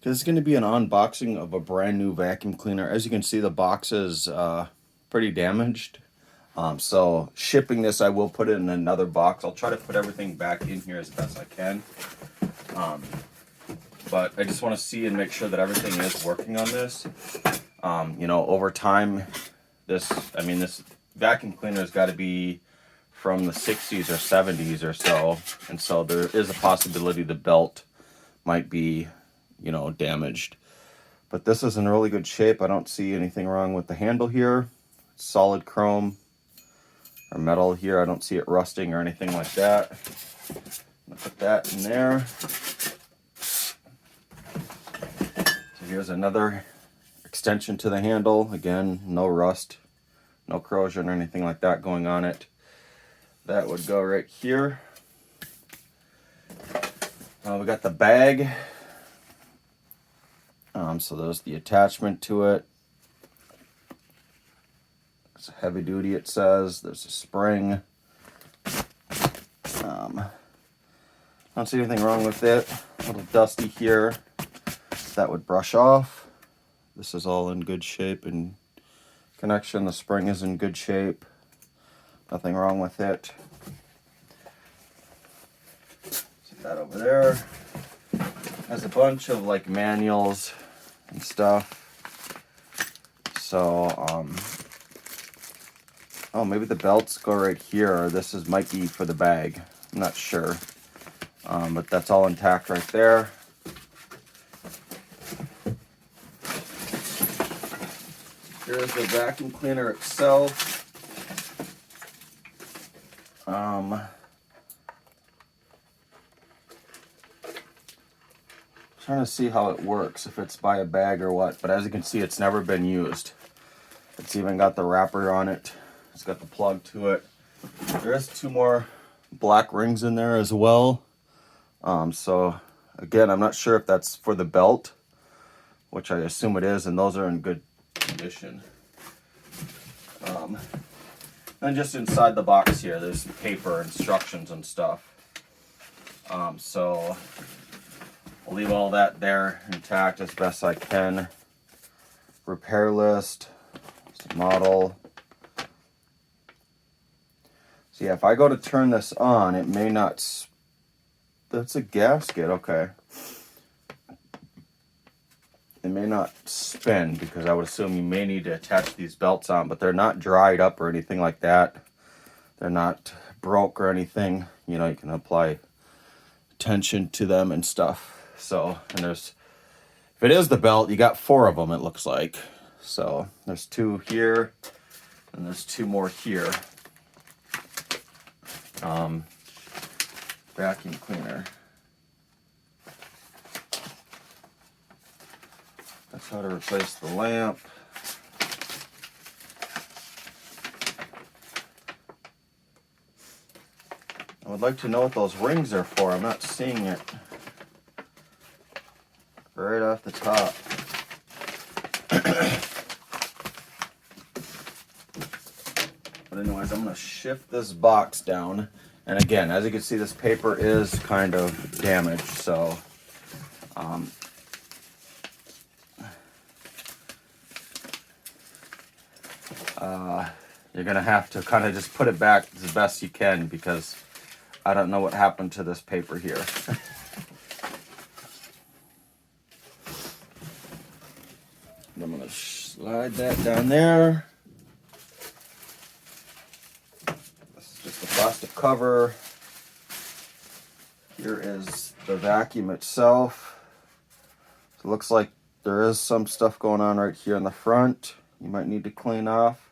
This is going to be an unboxing of a brand new vacuum cleaner. As you can see, the box is pretty damaged. So shipping this, I will put it in another box. I'll try to put everything back in here as best I can. But I just want to see and make sure that everything is working on this. You know, over time, this vacuum cleaner has got to be from the 60s or 70s or so. And so there is a possibility the belt might be, you know, damaged. But this is in really good shape. I don't see anything wrong with the handle here. Solid chrome or metal here. I don't see it rusting or anything like that. I'm gonna put that in there. So here's another extension to the handle. Again, no rust, no corrosion or anything like that going on it. That would go right here. We got the bag. So there's the attachment to it. It's heavy duty, it says. There's a spring. I don't see anything wrong with it. A little dusty here. That would brush off. This is all in good shape and connection. The spring is in good shape. Nothing wrong with it. Set that over there. Has a bunch of like manuals and stuff. So, oh, maybe the belts go right here, or this might be for the bag. I'm not sure. But that's all intact right there. Here's the vacuum cleaner itself. Trying to see how it works, if it's by a bag or what, but as you can see, it's never been used. It's even got the wrapper on it. It's got the plug to it. There is 2 more black rings in there as well. So again, I'm not sure if that's for the belt, which I assume it is, and those are in good condition. And just inside the box here, there's paper, instructions and stuff. So I'll leave all that there intact as best I can. Repair list, model. So yeah, if I go to turn this on, it may not. That's a gasket, okay. It may not spin because I would assume you may need to attach these belts on, but they're not dried up or anything like that. They're not broke or anything. You know, you can apply tension to them and stuff. So, and there's, if it is the belt, you got 4 of them, it looks like. So there's 2 here, and there's 2 more here. Vacuum cleaner. That's how to replace the lamp. I would like to know what those rings are for. I'm not seeing it right off the top. But anyways, I'm going to shift this box down. And again, as you can see, this paper is kind of damaged. So you're going to have to kind of just put it back as best you can, because I don't know what happened to this paper here. I'm going to slide that down there. This is just the plastic cover. Here is the vacuum itself. It looks like there is some stuff going on right here in the front. You might need to clean off.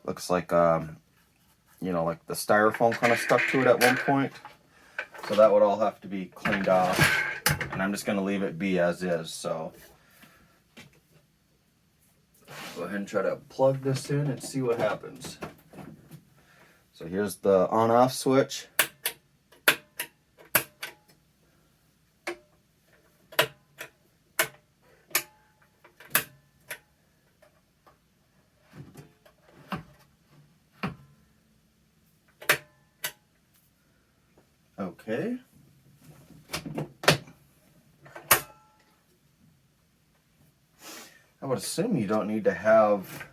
Looks like, you know, like the styrofoam kind of stuck to it at one point. So that would all have to be cleaned off. And I'm just going to leave it be as is. So go ahead and try to plug this in and see what happens. So here's the on-off switch. Okay. I would assume you don't need to have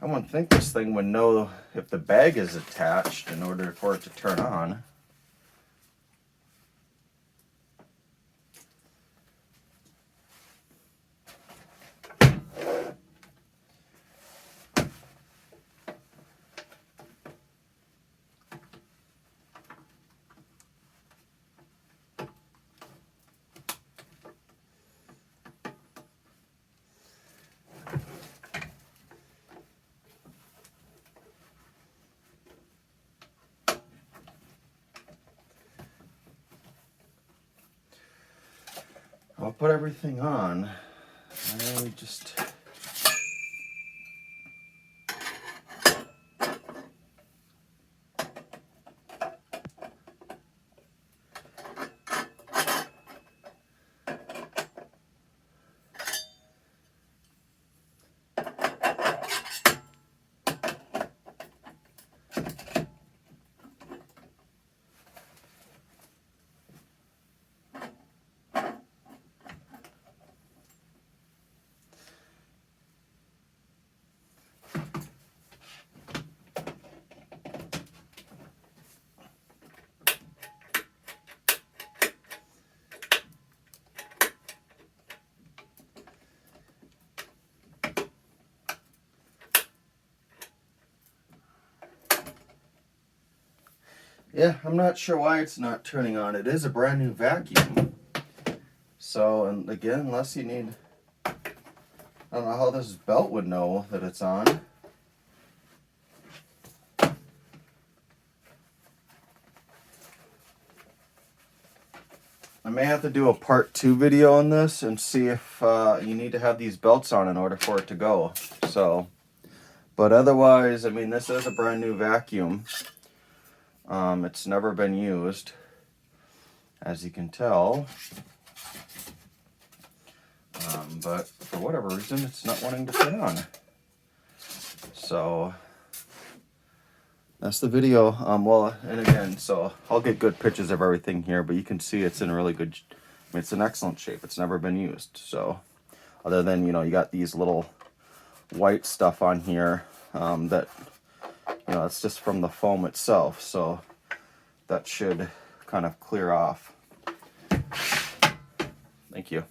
I wouldn't think this thing would know if the bag is attached in order for it to turn on. I'll put everything on. I just... Yeah, I'm not sure why it's not turning on. It is a brand new vacuum. So, and again, unless you need... I don't know how this belt would know that it's on. I may have to do a part 2 video on this and see if you need to have these belts on in order for it to go. So, but otherwise, I mean, this is a brand new vacuum. It's never been used, as you can tell. But for whatever reason, it's not wanting to turn on. So that's the video. Well, and again, so I'll get good pictures of everything here, but you can see it's in really good, I mean, it's in excellent shape. It's never been used. So other than, you know, you got these little white stuff on here that, you know, it's just from the foam itself. So that should kind of clear off. Thank you.